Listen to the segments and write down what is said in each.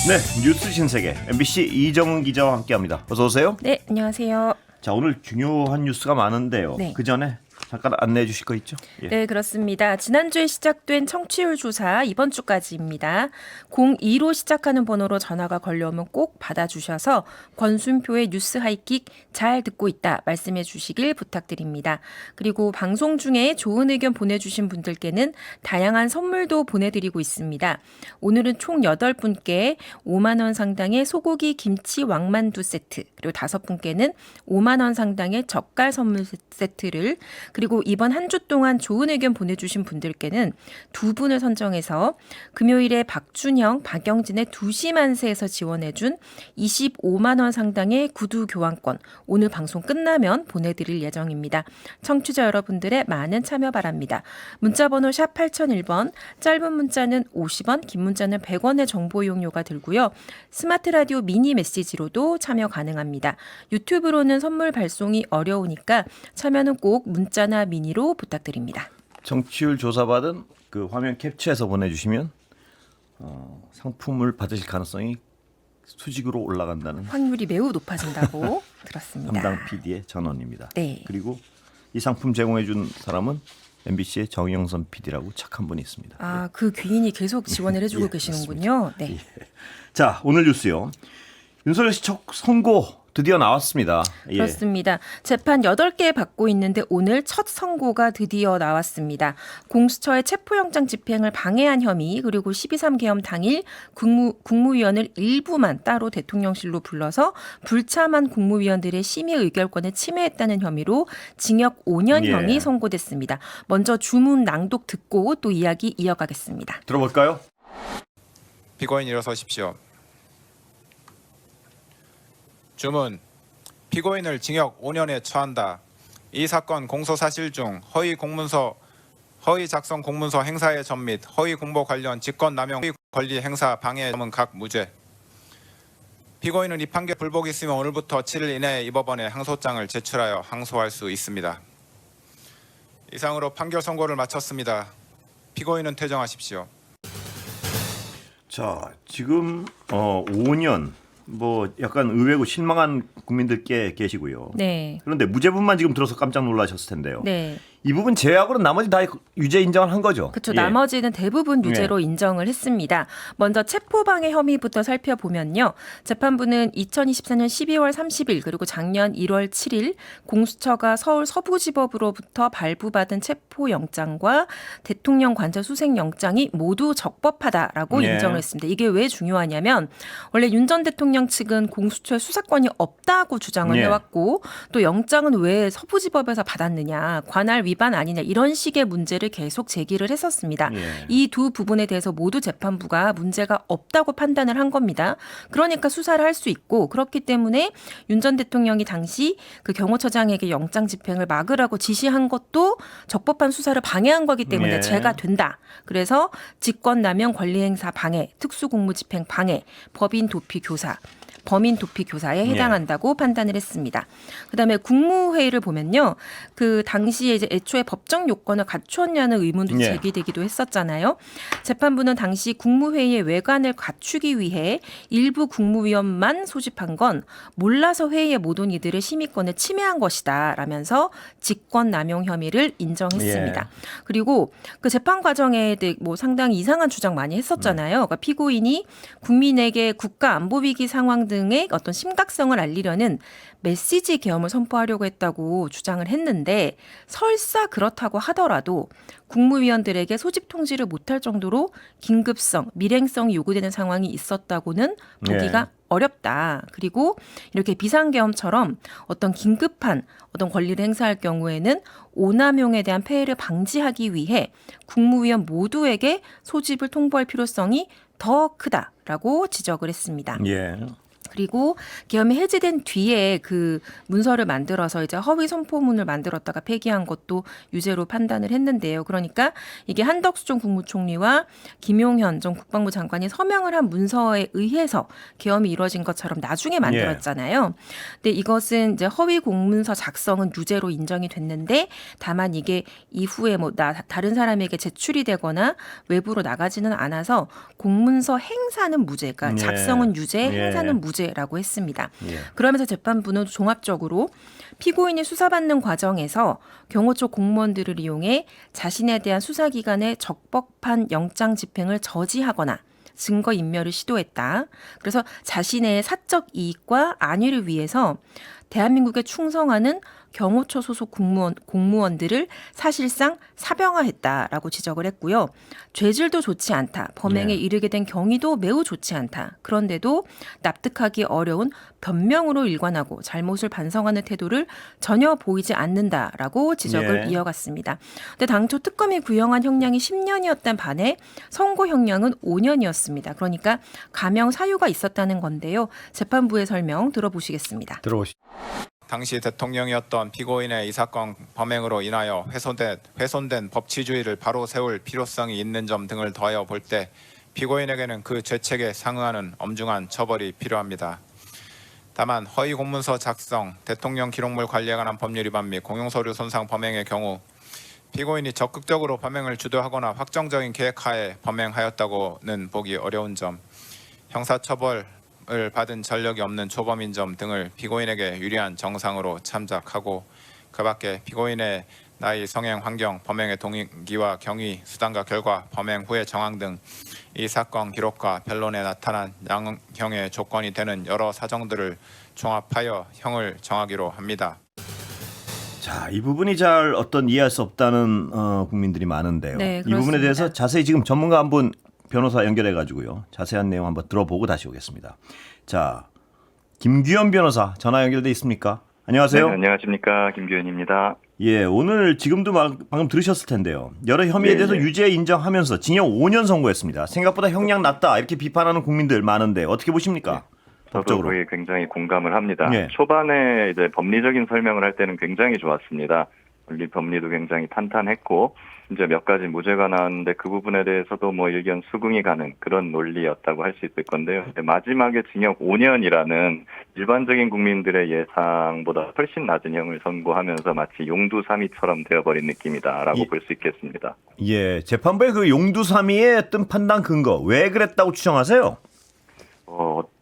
네, 뉴스 신세계 MBC 이정은 기자와 함께합니다. 어서 오세요. 네, 안녕하세요. 자, 오늘 중요한 뉴스가 많은데요. 네. 그 전에 잠깐 안내해 주실 거 있죠? 예. 네, 그렇습니다. 지난주에 시작된 청취율 조사 이번 주까지입니다. 02로 시작하는 번호로 전화가 걸려오면 꼭 받아주셔서 권순표의 뉴스 하이킥 잘 듣고 있다 말씀해 주시길 부탁드립니다. 그리고 방송 중에 좋은 의견 보내주신 분들께는 다양한 선물도 보내드리고 있습니다. 오늘은 총 8분께 5만 원 상당의 소고기 김치 왕만두 세트, 그리고 5분께는 5만 원 상당의 젓갈 선물 세트를, 그리고 이번 한 주 동안 좋은 의견 보내주신 분들께는 2분을 선정해서 금요일에 박준형, 박영진의 2시 만세에서 지원해준 25만 원 상당의 구두 교환권 오늘 방송 끝나면 보내드릴 예정입니다. 청취자 여러분들의 많은 참여 바랍니다. 문자번호 샵 8001번, 짧은 문자는 50원, 긴 문자는 100원의 정보 이용료가 들고요. 스마트 라디오 미니 메시지로도 참여 가능합니다. 유튜브로는 선물 발송이 어려우니까 참여는 꼭 문자나 미니로 부탁드립니다. 청취율 조사받은 그 화면 캡처해서 보내주시면 상품을 받으실 가능성이 수직으로 올라간다는 확률이 매우 높아진다고 들었습니다. 담당 PD의 전언입니다. 네. 그리고 이 상품 제공해 준 사람은 MBC의 정영선 PD라고 착한 분이 있습니다. 아, 그 귀인이 계속 지원을 해주고 예, 계시는군요. 네. 예. 자, 오늘 뉴스요. 윤석열 씨 첫 선고 드디어 나왔습니다. 예. 그렇습니다. 재판 8개 받고 있는데 오늘 첫 선고가 드디어 나왔습니다. 공수처의 체포영장 집행을 방해한 혐의, 그리고 12.3 개엄 당일 국무위원을 일부만 따로 대통령실로 불러서 불참한 국무위원들의 심의 의결권을 침해했다는 혐의로 징역 5년형이 예. 선고됐습니다. 먼저 주문 낭독 듣고 또 이야기 이어가겠습니다. 들어볼까요? 피고인 일어서십시오. 주문. 피고인을 징역 5년에 처한다. 이 사건 공소사실 중 허위 작성 공문서 행사의 전 및 허위 공보 관련 직권남용 권리 행사 방해 점은 각 무죄. 피고인은 이 판결 불복이 있으면 오늘부터 7일 이내에 이 법원에 항소장을 제출하여 항소할 수 있습니다. 이상으로 판결 선고를 마쳤습니다. 피고인은 퇴정하십시오. 자, 지금 5년 뭐 약간 의외고 실망한 국민들께 계시고요. 네. 그런데 무죄분만 지금 들어서 깜짝 놀라셨을 텐데요. 네. 이 부분 제외하고는 나머지 다 유죄 인정을 한 거죠. 그렇죠. 예. 나머지는 대부분 유죄로 인정을 했습니다. 먼저 체포방해 혐의부터 살펴보면요. 재판부는 2024년 12월 30일 그리고 작년 1월 7일 공수처가 서울 서부지법으로부터 발부받은 체포영장과 대통령 관저 수색영장이 모두 적법하다라고 예. 인정을 했습니다. 이게 왜 중요하냐면 원래 윤 전 대통령 측은 공수처의 수사권이 없다고 주장을 예. 해왔고, 또 영장은 왜 서부지법에서 받았느냐, 관할 위반 아니냐, 이런 식의 문제를 계속 제기를 했었습니다. 예. 이 두 부분에 대해서 모두 재판부가 문제가 없다고 판단을 한 겁니다. 그러니까 수사를 할 수 있고, 그렇기 때문에 윤 전 대통령이 당시 그 경호처장에게 영장 집행을 막으라고 지시한 것도 적법한 수사를 방해한 거기 때문에 예. 죄가 된다. 그래서 직권남용 권리행사 방해, 특수공무집행 방해, 범인 도피 교사에 해당한다고 판단을 했습니다. 그다음에 국무회의를 보면요. 그 당시에 이제 애초에 법적 요건을 갖추었냐는 의문도 예. 제기되기도 했었잖아요. 재판부는 당시 국무회의의 외관을 갖추기 위해 일부 국무위원만 소집한 건 몰라서 회의에 못 온 이들의 심의권을 침해한 것이다 라면서 직권남용 혐의를 인정했습니다. 예. 그리고 그 재판 과정에 대해 뭐 상당히 이상한 주장 많이 했었잖아요. 그러니까 피고인이 국민에게 국가 안보 위기 상황 등의 어떤 심각성을 알리려는 메시지 계엄을 선포하려고 했다고 주장을 했는데, 설사 그렇다고 하더라도 국무위원들에게 소집 통지를 못할 정도로 긴급성, 밀행성이 요구되는 상황이 있었다고는 보기가 예. 어렵다. 그리고 이렇게 비상계엄처럼 어떤 긴급한 어떤 권리를 행사할 경우에는 오남용에 대한 폐해를 방지하기 위해 국무위원 모두에게 소집을 통보할 필요성이 더 크다라고 지적을 했습니다. 예. 그리고 계엄이 해제된 뒤에 그 문서를 만들어서 이제 허위 선포문을 만들었다가 폐기한 것도 유죄로 판단을 했는데요. 그러니까 이게 한덕수 전 국무총리와 김용현 전 국방부 장관이 서명을 한 문서에 의해서 계엄이 이루어진 것처럼 나중에 만들었잖아요. 근데 이것은 이제 허위 공문서 작성은 유죄로 인정이 됐는데 다만 이게 이후에 뭐 다른 사람에게 제출이 되거나 외부로 나가지는 않아서 공문서 행사는 무죄, 그러니까 작성은 유죄, 행사는 무죄라고 했습니다. 그러면서 재판부는 종합적으로 피고인이 수사받는 과정에서 경호처 공무원들을 이용해 자신에 대한 수사기관의 적법한 영장 집행을 저지하거나 증거 인멸을 시도했다. 그래서 자신의 사적 이익과 안위를 위해서 대한민국에 충성하는 경호처 소속 공무원들을 사실상 사병화했다라고 지적을 했고요. 죄질도 좋지 않다. 범행에 이르게 된 경위도 매우 좋지 않다. 그런데도 납득하기 어려운 변명으로 일관하고 잘못을 반성하는 태도를 전혀 보이지 않는다라고 지적을 이어갔습니다. 근데 당초 특검이 구형한 형량이 10년이었던 반해 선고 형량은 5년이었습니다. 그러니까 감형 사유가 있었다는 건데요. 재판부의 설명 들어보시겠습니다. 당시 대통령이었던 피고인의 이 사건 범행으로 인하여 훼손된 법치주의를 바로 세울 필요성이 있는 점 등을 더하여 볼 때 피고인에게는 그 죄책에 상응하는 엄중한 처벌이 필요합니다. 다만 허위 공문서 작성, 대통령 기록물 관리에 관한 법률 위반 및 공용서류 손상 범행의 경우 피고인이 적극적으로 범행을 주도하거나 확정적인 계획하에 범행하였다고는 보기 어려운 점, 형사처벌 을 받은 전력이 없는 초범인 점 등을 피고인에게 유리한 정상으로 참작하고 그 밖에 피고인의 나이, 성행, 환경, 범행의 동기와 경위, 수단과 결과, 범행 후의 정황 등 이 사건 기록과 변론에 나타난 양형의 조건이 되는 여러 사정들을 종합하여 형을 정하기로 합니다. 자, 이 부분이 잘 이해할 수 없다는 국민들이 많은데요. 네, 이 부분에 대해서 그렇습니다. 자세히 지금 전문가 한 분 변호사 연결해가지고요. 자세한 내용 한번 들어보고 다시 오겠습니다. 자, 김규현 변호사 전화 연결돼 있습니까? 안녕하세요. 네, 안녕하십니까. 김규현입니다. 예, 오늘 지금도 방금 들으셨을 텐데요. 여러 혐의에 대해서 유죄 인정하면서 징역 5년 선고했습니다. 생각보다 형량 낮다 이렇게 비판하는 국민들 많은데 어떻게 보십니까? 저도 법적으로. 거기에 굉장히 공감을 합니다. 예. 초반에 이제 법리적인 설명을 할 때는 굉장히 좋았습니다. 법리도 굉장히 탄탄했고 이제 몇 가지 무죄가 나왔는데 그 부분에 대해서도 뭐 일견 수긍이 가는 그런 논리였다고 할 수 있을 건데요. 마지막에 징역 5년이라는 일반적인 국민들의 예상보다 훨씬 낮은 형을 선고하면서 마치 용두사미처럼 되어버린 느낌이다라고 볼 수 있겠습니다. 예, 재판부의 그 용두사미의 어떤 판단 근거 왜 그랬다고 추정하세요?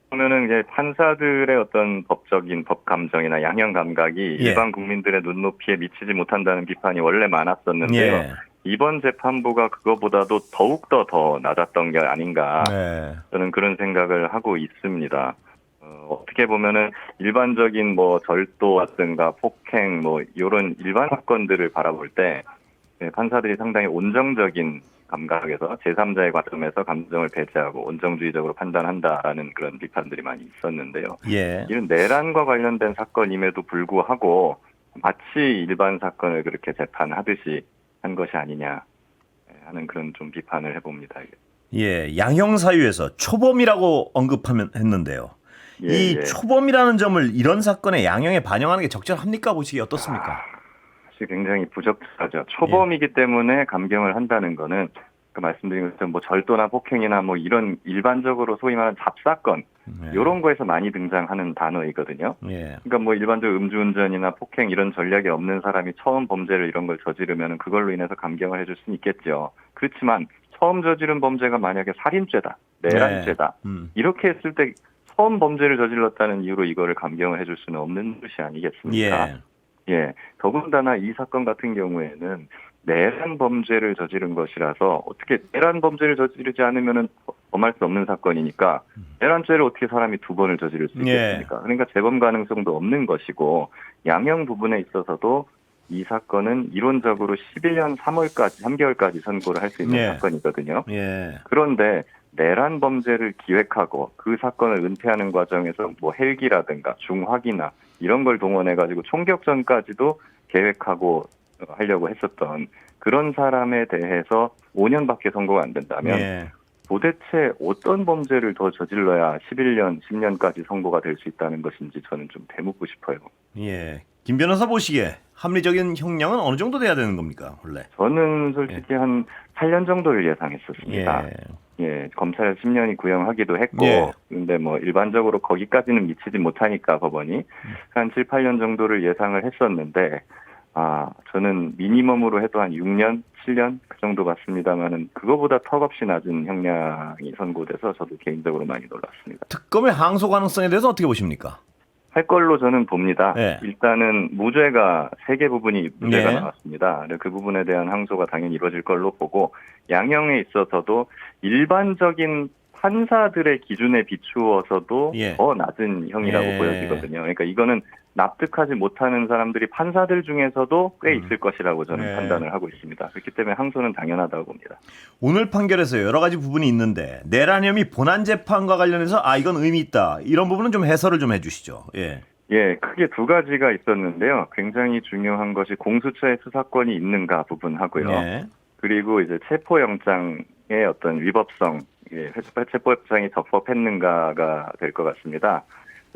보면은 이제 판사들의 어떤 법적인 법 감정이나 양형 감각이 일반 국민들의 눈높이에 미치지 못한다는 비판이 원래 많았었는데요. 이번 재판부가 그거보다도 더욱더 더 낮았던 게 아닌가 저는 그런 생각을 하고 있습니다. 어떻게 보면은 일반적인 뭐 절도라든가 폭행 뭐 이런 일반 사건들을 바라볼 때 판사들이 상당히 온정적인 감각에서 제3자의 관점에서 감정을 배제하고 온정주의적으로 판단한다라는 그런 비판들이 많이 있었는데요. 이런 내란과 관련된 사건임에도 불구하고 마치 일반 사건을 그렇게 재판하듯이 한 것이 아니냐 하는 그런 좀 비판을 해봅니다. 예, 양형 사유에서 초범이라고 했는데요. 이 초범이라는 점을 이런 사건의 양형에 반영하는 게 적절합니까? 보시기 어떻습니까? 사실 굉장히 부적절하죠. 초범이기 때문에 감경을 한다는 거는 그 말씀드린 것처럼 뭐 절도나 폭행이나 뭐 이런 일반적으로 소위 말하는 잡사건 이런 거에서 많이 등장하는 단어이거든요. 그러니까 뭐 일반적으로 음주운전이나 폭행 이런 전략이 없는 사람이 처음 범죄를 이런 걸 저지르면 그걸로 인해서 감경을 해줄 수는 있겠죠. 그렇지만 처음 저지른 범죄가 만약에 살인죄다, 내란죄다 이렇게 했을 때 처음 범죄를 저질렀다는 이유로 이거를 감경을 해줄 수는 없는 것이 아니겠습니까? 더군다나 이 사건 같은 경우에는 내란 범죄를 저지른 것이라서 어떻게 내란 범죄를 저지르지 않으면은 범할 수 없는 사건이니까 내란죄를 어떻게 사람이 두 번을 저지를 수 있겠습니까? 그러니까 재범 가능성도 없는 것이고 양형 부분에 있어서도 이 사건은 이론적으로 11년 3개월까지 선고를 할 수 있는 사건이거든요. 그런데 내란 범죄를 기획하고 그 사건을 은폐하는 과정에서 뭐 헬기라든가 중화기나 이런 걸 동원해가지고 총격전까지도 계획하고 하려고 했었던 그런 사람에 대해서 5년밖에 선고가 안 된다면 도대체 어떤 범죄를 더 저질러야 11년, 10년까지 선고가 될 수 있다는 것인지 저는 좀 되묻고 싶어요. 예. 김 변호사 보시기에 합리적인 형량은 어느 정도 돼야 되는 겁니까, 원래? 저는 솔직히 한 8년 정도를 예상했었습니다. 예, 검찰 10년이 구형하기도 했고, 예. 근데 뭐 일반적으로 거기까지는 미치지 못하니까 법원이 한 7, 8년 정도를 예상을 했었는데, 저는 미니멈으로 해도 한 6년, 7년 그 정도 봤습니다만은 그거보다 턱없이 낮은 형량이 선고돼서 저도 개인적으로 많이 놀랐습니다. 특검의 항소 가능성에 대해서 어떻게 보십니까? 할 걸로 저는 봅니다. 예. 일단은 무죄가 3개 부분이 무죄가 예. 나왔습니다. 그 부분에 대한 항소가 당연히 이루어질 걸로 보고 양형에 있어서도 일반적인 판사들의 기준에 비추어서도 예. 더 낮은 형이라고 예. 보여지거든요. 그러니까 이거는 납득하지 못하는 사람들이 판사들 중에서도 꽤 있을 것이라고 저는 예. 판단을 하고 있습니다. 그렇기 때문에 항소는 당연하다고 봅니다. 오늘 판결에서 여러 가지 부분이 있는데 내란 혐의 본안 재판과 관련해서 이건 의미 있다. 이런 부분은 좀 해설을 좀 해주시죠. 예. 예, 크게 두 가지가 있었는데요. 굉장히 중요한 것이 공수처의 수사권이 있는가 부분하고요. 예. 그리고 이제 체포영장의 어떤 위법성, 체포영장이 적법했는가가 될 것 같습니다.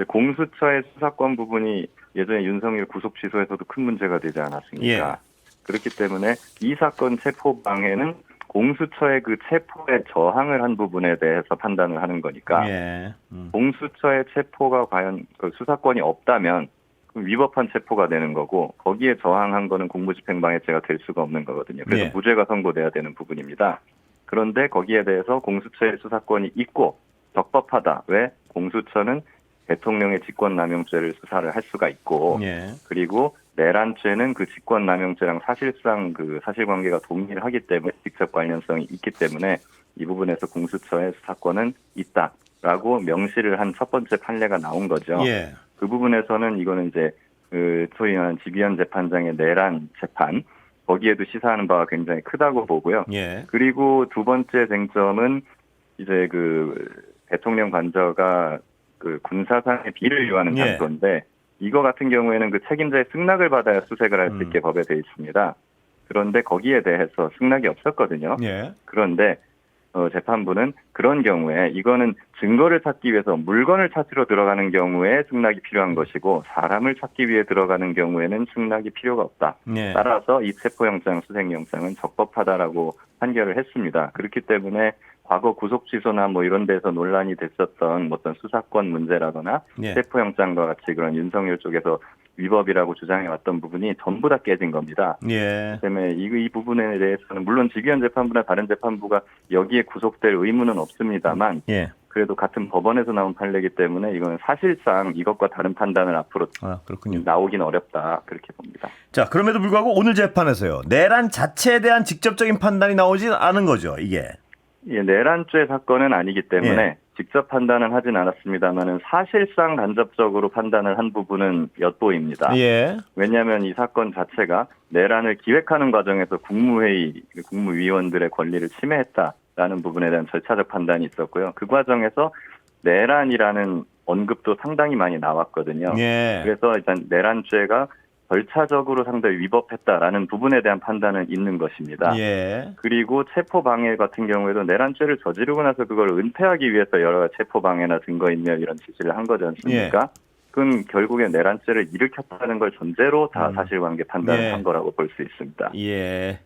공수처의 수사권 부분이 예전에 윤석열 구속 취소에서도 큰 문제가 되지 않았습니까? 예. 그렇기 때문에 이 사건 체포 방해는 공수처의 그 체포에 저항을 한 부분에 대해서 판단을 하는 거니까 예. 공수처의 체포가 과연 그 수사권이 없다면 위법한 체포가 되는 거고 거기에 저항한 거는 공무집행방해죄가 될 수가 없는 거거든요. 그래서 예. 무죄가 선고돼야 되는 부분입니다. 그런데 거기에 대해서 공수처의 수사권이 있고 적법하다. 왜? 공수처는 대통령의 직권남용죄를 수사를 할 수가 있고 예. 그리고 내란죄는 그 직권남용죄랑 사실상 그 사실관계가 동일하기 때문에 직접 관련성이 있기 때문에 이 부분에서 공수처의 수사권은 있다라고 명시를 한 첫 번째 판례가 나온 거죠. 예. 그 부분에서는 이거는 이제 그 소위 말하는 지비현 재판장의 내란 재판 거기에도 시사하는 바가 굉장히 크다고 보고요. 예. 그리고 두 번째 쟁점은 이제 그 대통령 관저가 그 군사상의 비를 요하는 예. 장소인데 이거 같은 경우에는 그 책임자의 승낙을 받아야 수색을 할 수 있게 법에 되어 있습니다. 그런데 거기에 대해서 승낙이 없었거든요. 예. 그런데 재판부는 그런 경우에 이거는 증거를 찾기 위해서 물건을 찾으러 들어가는 경우에 승낙이 필요한 것이고 사람을 찾기 위해 들어가는 경우에는 승낙이 필요가 없다. 예. 따라서 이 체포영장, 수색영장은 적법하다라고 판결을 했습니다. 그렇기 때문에 과거 구속 취소나 뭐 이런 데서 논란이 됐었던 어떤 수사권 문제라거나 예. 체포영장과 같이 그런 윤석열 쪽에서 위법이라고 주장해왔던 부분이 전부 다 깨진 겁니다. 예. 때문에 이 부분에 대해서는 물론 지비현 재판부나 다른 재판부가 여기에 구속될 의무는 없습니다만 예. 그래도 같은 법원에서 나온 판례이기 때문에 이건 사실상 이것과 다른 판단을 앞으로 그렇군요. 나오긴 어렵다 그렇게 봅니다. 자, 그럼에도 불구하고 오늘 재판에서요. 내란 자체에 대한 직접적인 판단이 나오진 않은 거죠, 이게. 예, 내란죄 사건은 아니기 때문에 예. 직접 판단은 하진 않았습니다만은 사실상 간접적으로 판단을 한 부분은 엿보입니다. 예. 왜냐하면 이 사건 자체가 내란을 기획하는 과정에서 국무회의, 국무위원들의 권리를 침해했다라는 부분에 대한 절차적 판단이 있었고요. 그 과정에서 내란이라는 언급도 상당히 많이 나왔거든요. 예. 그래서 일단 내란죄가 절차적으로 상당히 위법했다라는 부분에 대한 판단은 있는 것입니다. 예. 그리고 체포방해 같은 경우에도 내란죄를 저지르고 나서 그걸 은폐하기 위해서 여러 가지 체포방해나 증거인멸 이런 지시를 한 거지 않습니까? 그건 결국에 내란죄를 일으켰다는 걸 전제로 다 사실관계 판단을 예. 한 거라고 볼 수 있습니다. 예.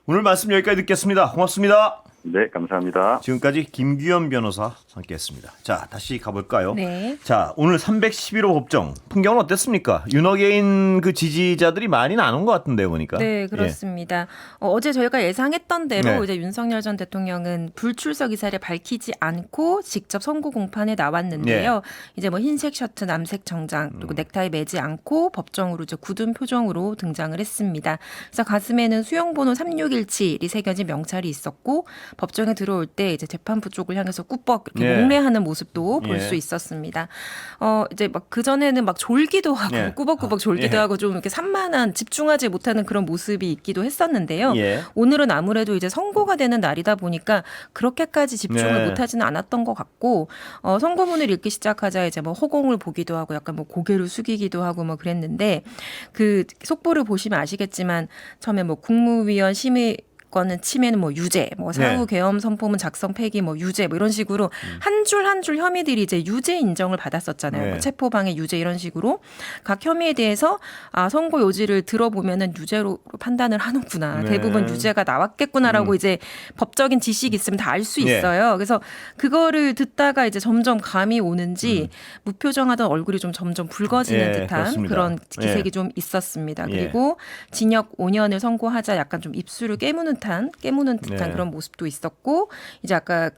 오늘 말씀 여기까지 듣겠습니다. 고맙습니다. 네, 감사합니다. 지금까지 김규현 변호사 함께했습니다. 자, 다시 가볼까요? 네. 자, 오늘 311호 법정 풍경은 어땠습니까? 윤호개인 그 지지자들이 많이 나눈 것 같은데요, 보니까. 네, 그렇습니다. 어제 저희가 예상했던 대로 네. 이제 윤석열 전 대통령은 불출석 의사를 밝히지 않고 직접 선고 공판에 나왔는데요. 이제 뭐 흰색 셔츠, 남색 정장, 그리고 넥타이 매지 않고 법정으로 이제 굳은 표정으로 등장을 했습니다. 그래서 가슴에는 수용번호 3617이 새겨진 명찰이 있었고 법정에 들어올 때 이제 재판부 쪽을 향해서 꾸벅 이렇게 예. 목례하는 모습도 볼 예. 수 있었습니다. 이제 막 그 전에는 막 졸기도 하고 예. 꾸벅꾸벅 졸기도 예. 하고 좀 이렇게 산만한 집중하지 못하는 그런 모습이 있기도 했었는데요. 예. 오늘은 아무래도 이제 선고가 되는 날이다 보니까 그렇게까지 집중을 네. 못하지는 않았던 것 같고 선고문을 읽기 시작하자 이제 뭐 허공을 보기도 하고 약간 뭐 고개를 숙이기도 하고 뭐 그랬는데 그 속보를 보시면 아시겠지만 처음에 뭐 국무위원 심의 거는 침해는 뭐 유죄, 뭐 사후 계엄 선포문 작성 폐기 뭐 유죄 뭐 이런 식으로 한 줄 한 줄 혐의들이 이제 유죄 인정을 받았었잖아요. 네. 뭐 체포방해 유죄 이런 식으로 각 혐의에 대해서 선고 요지를 들어보면은 유죄로 판단을 하는구나. 네. 대부분 유죄가 나왔겠구나라고 이제 법적인 지식이 있으면 다 알 수 네. 있어요. 그래서 그거를 듣다가 이제 점점 감이 오는지 무표정하던 얼굴이 좀 점점 붉어지는 예, 듯한 그렇습니다. 그런 기색이 예. 좀 있었습니다. 예. 그리고 징역 5년을 선고하자 약간 좀 입술을 깨무는 듯한 네. 그런 모습도 있었고 이제 아까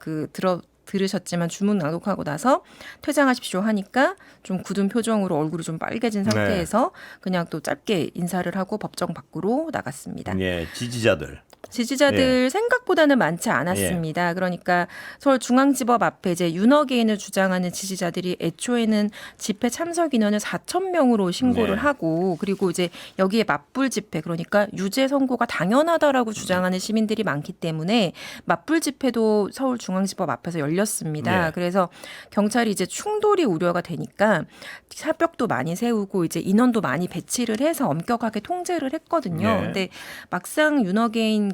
들으셨지만 주문 낭독하고 나서 퇴장하십시오 하니까 좀 굳은 표정으로 얼굴이 좀 빨개진 상태에서 그냥 또 짧게 인사를 하고 법정 밖으로 나갔습니다. 예, 지지자들 생각보다는 많지 않았습니다. 그러니까 서울중앙지법 앞에 이제 윤어게인을 주장하는 지지자들이 애초에는 집회 참석 인원을 4,000명으로 신고를 하고 그리고 이제 여기에 맞불 집회 그러니까 유죄 선고가 당연하다라고 주장하는 시민들이 많기 때문에 맞불 집회도 서울중앙지법 앞에서 열렸습니다. 그래서 경찰이 이제 충돌이 우려가 되니까 사벽도 많이 세우고 이제 인원도 많이 배치를 해서 엄격하게 통제를 했거든요. 근데 막상 윤어게인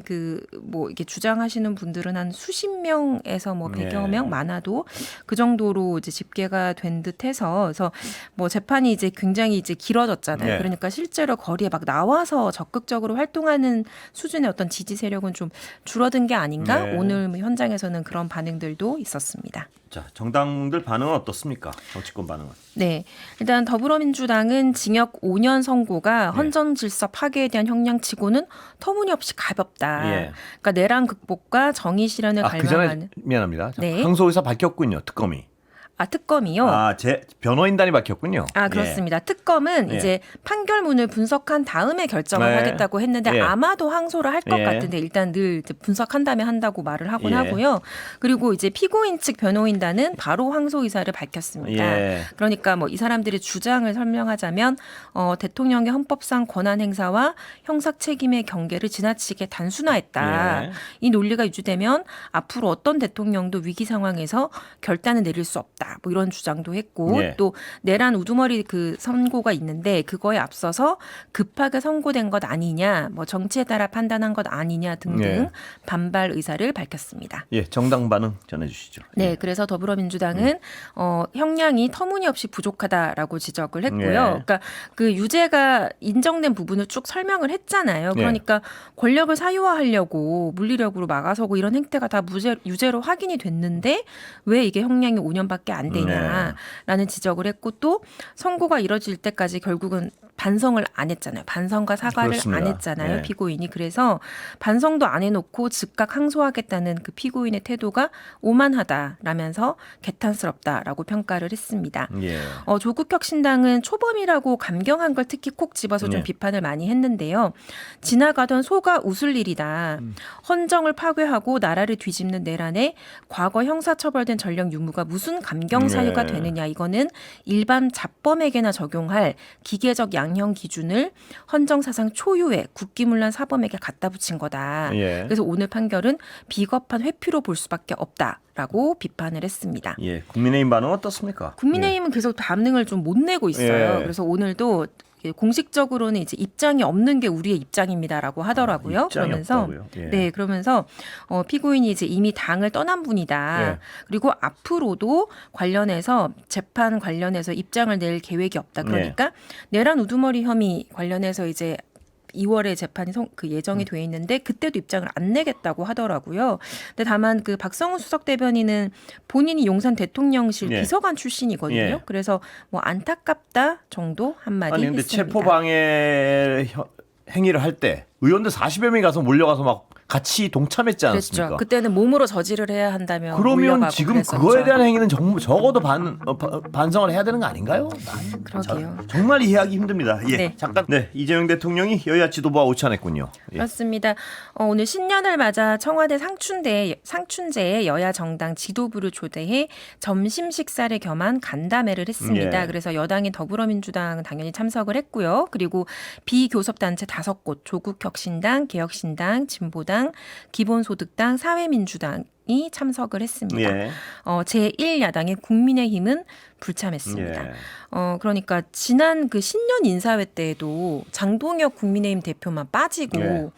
뭐 이렇게 주장하시는 분들은 한 수십 명에서 뭐 100여 명 많아도 그 정도로 이제 집계가 된 듯해서 그래서 뭐 재판이 이제 굉장히 이제 길어졌잖아요. 그러니까 실제로 거리에 막 나와서 적극적으로 활동하는 수준의 어떤 지지 세력은 좀 줄어든 게 아닌가? 오늘 현장에서는 그런 반응들도 있었습니다. 자, 정당들 반응은 어떻습니까? 정치권 반응은? 네. 일단 더불어민주당은 징역 5년 선고가 헌정 질서 파괴에 대한 형량치고는 터무니없이 가볍다. 그러니까 내란 극복과 정의 실현을 그 전에 갈망하는 미안합니다. 네. 항소의사 밝혔군요. 특검이. 특검이요. 제 변호인단이 밝혔군요. 그렇습니다. 특검은 이제 판결문을 분석한 다음에 결정을 하겠다고 했는데 아마도 항소를 할 것 같은데 일단 늘 이제 분석한 다음에 한다고 말을 하곤 하고요. 그리고 이제 피고인 측 변호인단은 바로 항소 의사를 밝혔습니다. 그러니까 뭐 이 사람들의 주장을 설명하자면 대통령의 헌법상 권한 행사와 형사 책임의 경계를 지나치게 단순화했다. 이 논리가 유지되면 앞으로 어떤 대통령도 위기 상황에서 결단을 내릴 수 없다. 뭐 이런 주장도 했고 또 내란 우두머리 그 선고가 있는데 그거에 앞서서 급하게 선고된 것 아니냐, 뭐 정치에 따라 판단한 것 아니냐 등등 반발 의사를 밝혔습니다. 정당 반응 전해주시죠. 네, 그래서 더불어민주당은 형량이 터무니없이 부족하다라고 지적을 했고요. 그러니까 그 유죄가 인정된 부분을 쭉 설명을 했잖아요. 그러니까 권력을 사유화하려고 물리력으로 막아서고 이런 행태가 다 유죄로 확인이 됐는데 왜 이게 형량이 5년밖에 안 되냐라는 지적을 했고 또 선고가 이뤄질 때까지 결국은 반성을 안 했잖아요. 반성과 사과를 그렇습니다. 안 했잖아요. 피고인이. 그래서 반성도 안 해놓고 즉각 항소하겠다는 그 피고인의 태도가 오만하다라면서 개탄스럽다라고 평가를 했습니다. 조국혁신당은 초범이라고 감경한 걸 특히 콕 집어서 좀 비판을 많이 했는데요. 지나가던 소가 웃을 일이다. 헌정을 파괴하고 나라를 뒤집는 내란에 과거 형사처벌된 전력 유무가 무슨 감경 사유가 되느냐. 이거는 일반 잡범에게나 적용할 기계적 양형 기준을 헌정사상 초유의 국기문란 사범에게 갖다 붙인 거다. 그래서 오늘 판결은 비겁한 회피로 볼 수밖에 없다라고 비판을 했습니다. 국민의힘 반응은 어떻습니까? 국민의힘은 계속 반응을 좀 못 내고 있어요. 그래서 오늘도 공식적으로는 이제 입장이 없는 게 우리의 입장입니다라고 하더라고요. 그러면서 그러면서 피고인이 이제 이미 당을 떠난 분이다. 그리고 앞으로도 관련해서 재판 관련해서 입장을 낼 계획이 없다. 그러니까 내란 우두머리 혐의 관련해서 이제 2월에 재판이 예정이 돼 있는데 그때도 입장을 안 내겠다고 하더라고요. 근데 다만 그 박성훈 수석 대변인은 본인이 용산 대통령실 비서관 출신이거든요. 그래서 뭐 안타깝다 정도 한마디 아니 근데 했습니다. 체포방해 행위를 할 때 의원들 40여 명이 가서 몰려가서 막 같이 동참했지 않았습니까? 그랬죠. 그때는 몸으로 저지를 해야 한다며 그러면 몰려가고 지금 그랬었죠. 그거에 대한 행위는 적어도 반성을 해야 되는 거 아닌가요? 그러게요. 정말 이해하기 힘듭니다. 네. 잠깐. 이재명 대통령이 여야 지도부와 오찬했군요. 그렇습니다. 오늘 신년을 맞아 청와대 상춘제에 여야 정당 지도부를 초대해 점심 식사를 겸한 간담회를 했습니다. 그래서 여당인 더불어민주당은 당연히 참석을 했고요. 그리고 비교섭단체 5곳 조국혁신당, 개혁신당, 진보당, 기본소득당, 사회민주당이 참석을 했습니다. 제1야당의 국민의힘은 불참했습니다. 그러니까 지난 그 신년 인사회 때에도 장동혁 국민의힘 대표만 빠지고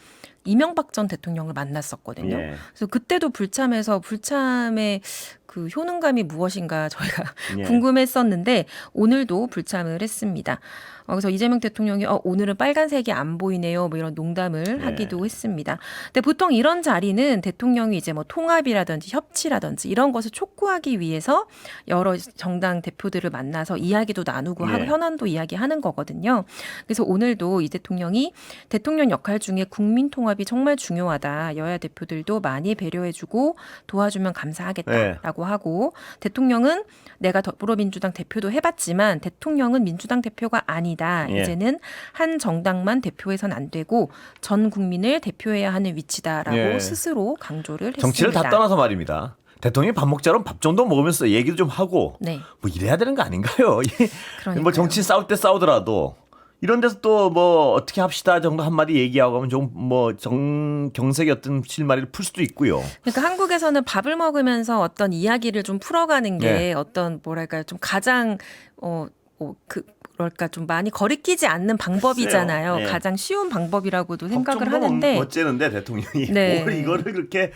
이명박 전 대통령을 만났었거든요. 예. 그래서 그때도 불참의 그 효능감이 무엇인가 저희가 예. 궁금했었는데 오늘도 불참을 했습니다. 그래서 이재명 대통령이 오늘은 빨간색이 안 보이네요. 뭐 이런 농담을 예. 하기도 했습니다. 근데 보통 이런 자리는 대통령이 이제 뭐 통합이라든지 협치라든지 이런 것을 촉구하기 위해서 여러 정당 대표들을 만나서 이야기도 나누고 하고 예. 현안도 이야기하는 거거든요. 그래서 오늘도 이 대통령이 대통령 역할 중에 국민 통합이 정말 중요하다. 여야 대표들도 많이 배려해주고 도와주면 감사하겠다라고 하고 대통령은 내가 더불어민주당 대표도 해봤지만 대통령은 민주당 대표가 아니다. 예. 이제는 한 정당만 대표해서는 안 되고 전 국민을 대표해야 하는 위치다라고 예. 스스로 강조를 했습니다. 정치를 다 떠나서 말입니다. 대통령이 밥 먹자면 밥 정도 먹으면서 얘기도 좀 하고 네. 뭐 이래야 되는 거 아닌가요? 그러니까요. 뭐 정치 싸울 때 싸우더라도 이런 데서 또 뭐 어떻게 합시다 정도 한마디 얘기하고 하면 좀 뭐 경색의 어떤 실마리를 풀 수도 있고요. 그러니까 한국에서는 밥을 먹으면서 어떤 이야기를 좀 풀어가는 게 네. 어떤 뭐랄까요 좀 가장 뭐랄까 좀 많이 거리끼지 않는 방법이잖아요. 글쎄요. 네. 가장 쉬운 방법이라고도 생각을 밥 정도 하는데 어째는데 대통령이 네. 뭘 이거를 그렇게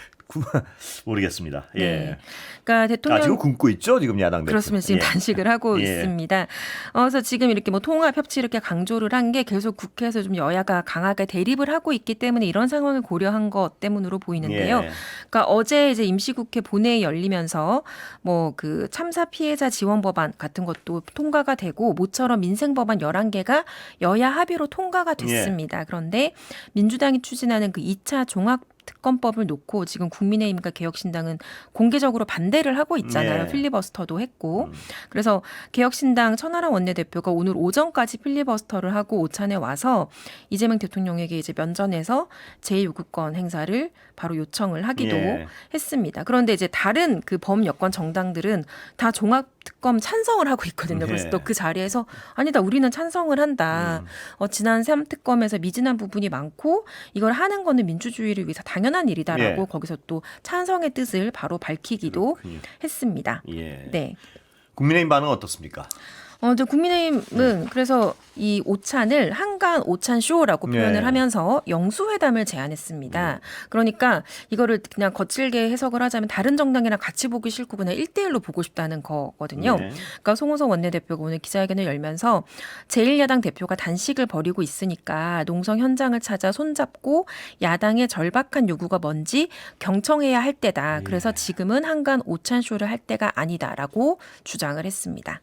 모르겠습니다. 예. 네. 그러니까 대통령 지금 굶고 있죠 지금 야당 대표. 그렇습니다. 지금 예. 단식을 하고 예. 있습니다. 그래서 지금 이렇게 뭐 통합 협치 이렇게 강조를 한 게 계속 국회에서 좀 여야가 강하게 대립을 하고 있기 때문에 이런 상황을 고려한 것 때문으로 보이는데요. 예. 그러니까 어제 이제 임시국회 본회의 열리면서 뭐 그 참사 피해자 지원 법안 같은 것도 통과가 되고 모처럼 민생 법안 11개가 여야 합의로 통과가 됐습니다. 그런데 민주당이 추진하는 그 2차 종합 특검법을 놓고 지금 국민의힘과 개혁신당은 공개적으로 반대를 하고 있잖아요. 네. 필리버스터도 했고. 그래서 개혁신당 천하람 원내대표가 오늘 오전까지 필리버스터를 하고 오찬에 와서 이재명 대통령에게 이제 면전에서 제2요구권 행사를 바로 요청을 하기도 예. 했습니다. 그런데 이제 다른 그 범여권 정당들은 다 종합특검 찬성을 하고 있거든요. 그래서 예. 또 그 자리에서 아니다 우리는 찬성을 한다. 지난 3특검에서 미진한 부분이 많고 이걸 하는 거는 민주주의를 위해서 당연한 일이다라고 예. 거기서 또 찬성의 뜻을 바로 밝히기도 그렇군요. 했습니다. 예. 네. 국민의힘 반응은 어떻습니까? 이제 국민의힘은 그래서 이 오찬을 한간 오찬 쇼라고 표현을 네. 하면서 영수회담을 제안했습니다. 그러니까 이거를 그냥 거칠게 해석을 하자면 다른 정당이랑 같이 보기 싫고 그냥 1대1로 보고 싶다는 거거든요. 네. 그러니까 송호석 원내대표가 오늘 기자회견을 열면서 제1야당 대표가 단식을 벌이고 있으니까 농성 현장을 찾아 손잡고 야당의 절박한 요구가 뭔지 경청해야 할 때다. 그래서 지금은 한간 오찬 쇼를 할 때가 아니다라고 주장을 했습니다.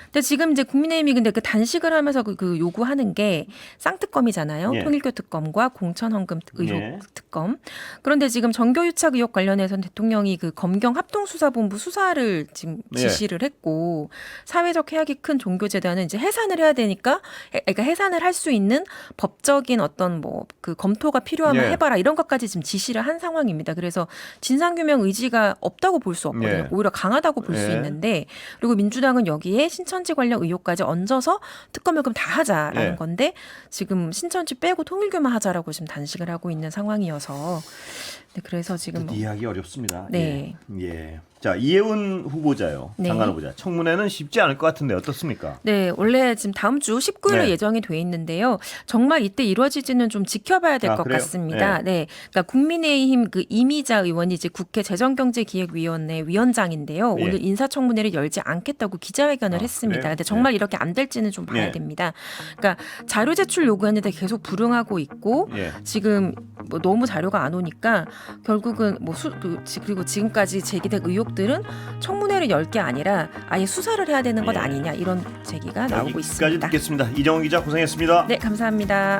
근데 지금 이제 국민의힘이 근데 그 단식을 하면서 그 요구하는 게 쌍특검이잖아요. 예. 통일교 특검과 공천헌금 의혹 예. 특검. 그런데 지금 정교유착 의혹 관련해서는 대통령이 그 검경 합동수사본부 수사를 지금 예. 지시를 했고 사회적 해악이 큰 종교재단은 이제 해산을 해야 되니까 그러니까 해산을 할 수 있는 법적인 어떤 뭐 그 검토가 필요하면 예. 해봐라 이런 것까지 지금 지시를 한 상황입니다. 그래서 진상규명 의지가 없다고 볼 수 없거든요. 예. 오히려 강하다고 볼 수 예. 있는데 그리고 민주당은 여기에 신천지 관련 의혹까지 얹어서 특검을 그럼 다 하자라는 예. 건데 지금 신천지 빼고 통일교만 하자라고 지금 단식을 하고 있는 상황이어서 네, 그래서 지금 뭐 이해하기 어렵습니다. 네. 예. 예. 자, 이혜훈 후보자요. 네. 장관 후보자. 청문회는 쉽지 않을 것 같은데 어떻습니까? 네, 원래 지금 다음 주 19일로 네. 예정이 돼 있는데요. 정말 이때 이루어질지는 좀 지켜봐야 될 것 그래요? 같습니다. 네. 그러니까 국민의힘 그 이미자 의원이 이제 국회 재정경제기획위원회 위원장인데요. 예. 오늘 인사청문회를 열지 않겠다고 기자회견을 했습니다. 그래요? 근데 정말 이렇게 안 될지는 좀 봐야 예. 됩니다. 그러니까 자료 제출 요구했는데 계속 불응하고 있고 예. 지금 뭐 너무 자료가 안 오니까 결국은 뭐 그리고 지금까지 제기된 의혹들은 청문회를 열 게 아니라 아예 수사를 해야 되는 것 예. 아니냐 이런 제기가 나오고 여기까지 있습니다. 듣겠습니다. 이정훈 기자 고생했습니다. 네, 감사합니다.